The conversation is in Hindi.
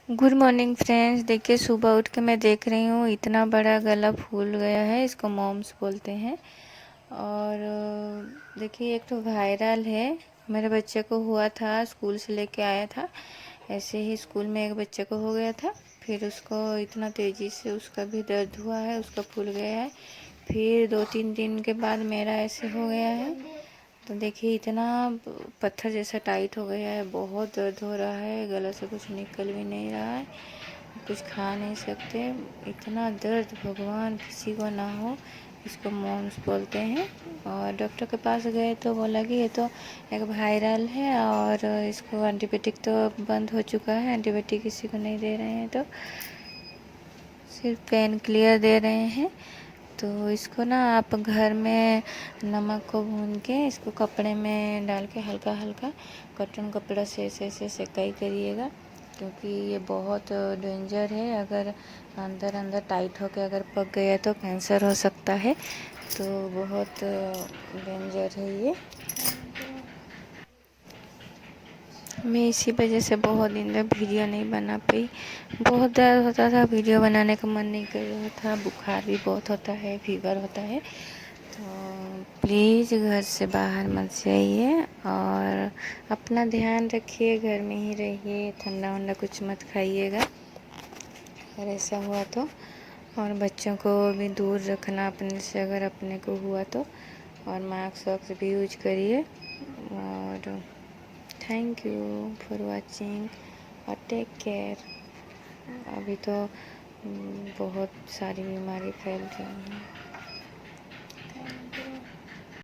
Good morning friends. देखिए सुबह उठ के मैं देख रही हूँ इतना बड़ा गला फूल गया है, इसको मॉम्स बोलते हैं। और देखिए एक तो वायरल है, मेरे बच्चे को हुआ था, स्कूल से लेके आया था। ऐसे ही स्कूल में एक बच्चे को हो गया था, फिर उसको इतना तेज़ी से उसका भी दर्द हुआ है, उसका फूल गया है। फिर 2-3 दिन के बाद मेरा ऐसे हो गया है। तो देखिए इतना पत्थर जैसा टाइट हो गया है, बहुत दर्द हो रहा है, गला से कुछ निकल भी नहीं रहा है, कुछ खा नहीं सकते। इतना दर्द भगवान किसी को ना हो, इसको मॉम्स बोलते हैं। और डॉक्टर के पास गए तो बोला कि ये तो एक वायरल है और इसको एंटीबायोटिक तो बंद हो चुका है, एंटीबायोटिक किसी को नहीं दे रहे हैं, तो सिर्फ पेन क्लियर दे रहे हैं। तो इसको ना आप घर में नमक को भून के इसको कपड़े में डाल के हल्का हल्का कॉटन कपड़ा से ऐसे सेकाई करिएगा, क्योंकि ये बहुत डेंजर है। अगर अंदर अंदर टाइट होके अगर पक गया तो कैंसर हो सकता है, तो बहुत डेंजर है ये। मैं इसी वजह से बहुत दिन तक वीडियो नहीं बना पाई। बहुत दर्द होता था, वीडियो बनाने का मन नहीं कर रहा था, बुखार भी बहुत होता है, फीवर होता है। तो प्लीज़ घर से बाहर मत जाइए और अपना ध्यान रखिए, घर में ही रहिए, ठंडा वंडा कुछ मत खाइएगा अगर ऐसा हुआ तो। और बच्चों को भी दूर रखना अपने से अगर अपने को हुआ तो। और मास्क वास्क भी यूज करिए। और थैंक यू फॉर वॉचिंग और टेक केयर। अभी तो बहुत सारी बीमारी फैल रही हैं।